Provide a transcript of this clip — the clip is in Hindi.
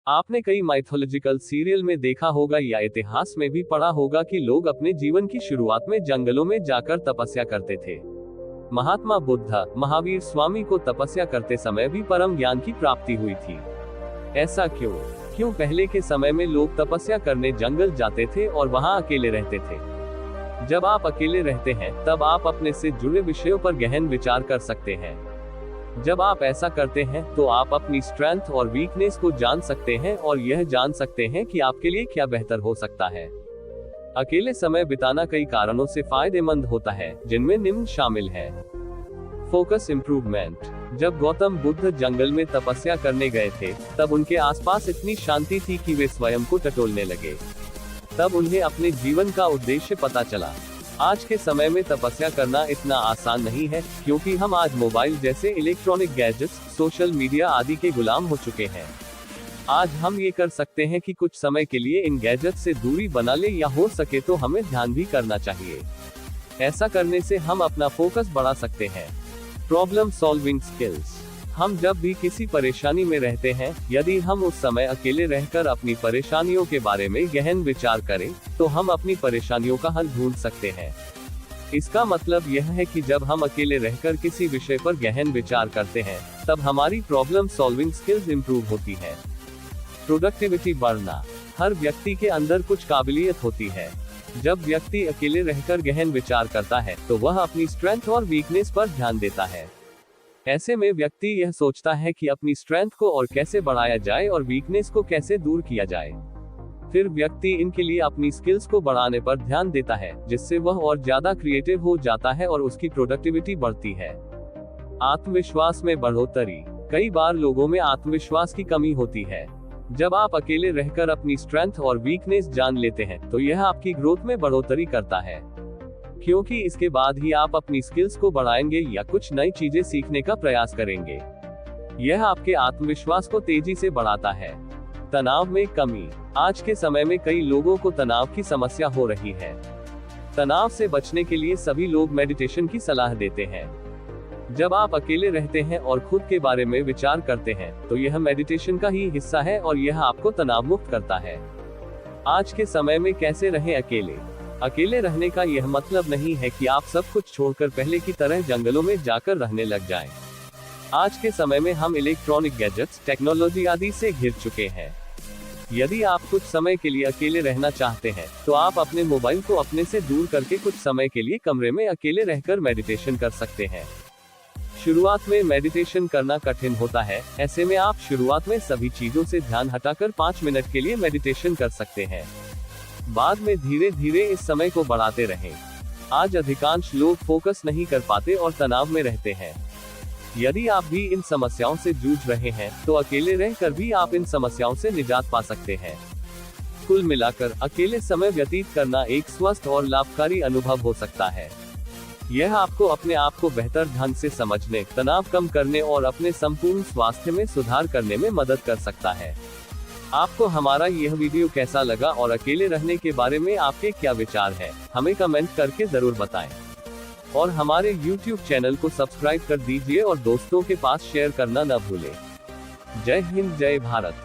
आपने कई माइथोलॉजिकल सीरियल में देखा होगा या इतिहास में भी पढ़ा होगा कि लोग अपने जीवन की शुरुआत में जंगलों में जाकर तपस्या करते थे। महात्मा बुद्ध, महावीर स्वामी को तपस्या करते समय भी परम ज्ञान की प्राप्ति हुई थी। ऐसा क्यों पहले के समय में लोग तपस्या करने जंगल जाते थे और वहां अकेले रहते थे। जब आप अकेले रहते हैं तब आप अपने से जुड़े विषयों पर गहन विचार कर सकते हैं। जब आप ऐसा करते हैं तो आप अपनी स्ट्रेंथ और वीकनेस को जान सकते हैं और यह जान सकते हैं कि आपके लिए क्या बेहतर हो सकता है। अकेले समय बिताना कई कारणों से फायदेमंद होता है, जिनमें निम्न शामिल है। Focus improvement. जब गौतम बुद्ध जंगल में तपस्या करने गए थे तब उनके आसपास इतनी शांति थी कि वे स्वयं को टटोलने लगे। तब उन्हें अपने जीवन का उद्देश्य पता चला। आज के समय में तपस्या करना इतना आसान नहीं है, क्योंकि हम आज मोबाइल जैसे इलेक्ट्रॉनिक गैजेट्स, सोशल मीडिया आदि के गुलाम हो चुके हैं। आज हम ये कर सकते हैं कि कुछ समय के लिए इन गैजेट्स से दूरी बना ले, या हो सके तो हमें ध्यान भी करना चाहिए। ऐसा करने से हम अपना फोकस बढ़ा सकते हैं। Problem solving skills. हम जब भी किसी परेशानी में रहते हैं, यदि हम उस समय अकेले रहकर अपनी परेशानियों के बारे में गहन विचार करें, तो हम अपनी परेशानियों का हल ढूंढ सकते हैं। इसका मतलब यह है कि जब हम अकेले रहकर किसी विषय पर गहन विचार करते हैं, तब हमारी प्रॉब्लम सॉल्विंग स्किल्स इंप्रूव होती है। प्रोडक्टिविटी बढ़ना। हर व्यक्ति के अंदर कुछ काबिलियत होती है। जब व्यक्ति अकेले रहकर गहन विचार करता है, तो वह अपनी स्ट्रेंथ और वीकनेस पर ध्यान देता है। ऐसे में व्यक्ति यह सोचता है कि अपनी स्ट्रेंथ को और कैसे बढ़ाया जाए और वीकनेस को कैसे दूर किया जाए। फिर व्यक्ति इनके लिए अपनी स्किल्स को बढ़ाने पर ध्यान देता है, जिससे वह और ज्यादा क्रिएटिव हो जाता है और उसकी प्रोडक्टिविटी बढ़ती है। आत्मविश्वास में बढ़ोतरी। कई बार लोगों में आत्मविश्वास की कमी होती है। जब आप अकेले रहकर अपनी स्ट्रेंथ और वीकनेस जान लेते हैं, तो यह आपकी ग्रोथ में बढ़ोतरी करता है, क्योंकि इसके बाद ही आप अपनी स्किल्स को बढ़ाएंगे या कुछ नई चीजें सीखने का प्रयास करेंगे। यह आपके आत्मविश्वास को तेजी से बढ़ाता है। तनाव में कमी। आज के समय में कई लोगों को तनाव की समस्या हो रही है। तनाव से बचने के लिए सभी लोग मेडिटेशन की सलाह देते हैं। जब आप अकेले रहते हैं और खुद के बारे में विचार करते हैं, तो यह मेडिटेशन का ही हिस्सा है और यह आपको तनाव मुक्त करता है। आज के समय में कैसे रहें अकेले। अकेले रहने का यह मतलब नहीं है कि आप सब कुछ छोड़कर पहले की तरह जंगलों में जाकर रहने लग जाएं। आज के समय में हम इलेक्ट्रॉनिक गैजेट्स, टेक्नोलॉजी आदि से घिर चुके हैं। यदि आप कुछ समय के लिए अकेले रहना चाहते हैं, तो आप अपने मोबाइल को अपने से दूर करके कुछ समय के लिए कमरे में अकेले रहकर मेडिटेशन कर सकते हैं। शुरुआत में मेडिटेशन करना कठिन होता है। ऐसे में आप शुरुआत में सभी चीजों से ध्यान हटाकर 5 मिनट के लिए मेडिटेशन कर सकते हैं। बाद में धीरे धीरे इस समय को बढ़ाते रहें। आज अधिकांश लोग फोकस नहीं कर पाते और तनाव में रहते हैं। यदि आप भी इन समस्याओं से जूझ रहे हैं, तो अकेले रहकर भी आप इन समस्याओं से निजात पा सकते हैं। कुल मिलाकर अकेले समय व्यतीत करना एक स्वस्थ और लाभकारी अनुभव हो सकता है। यह आपको अपने आप को बेहतर ढंग से समझने, तनाव कम करने और अपने संपूर्ण स्वास्थ्य में सुधार करने में मदद कर सकता है। आपको हमारा यह वीडियो कैसा लगा और अकेले रहने के बारे में आपके क्या विचार हैं, हमें कमेंट करके जरूर बताएं। और हमारे YouTube चैनल को सब्सक्राइब कर दीजिए और दोस्तों के पास शेयर करना न भूलें। जय हिंद, जय भारत।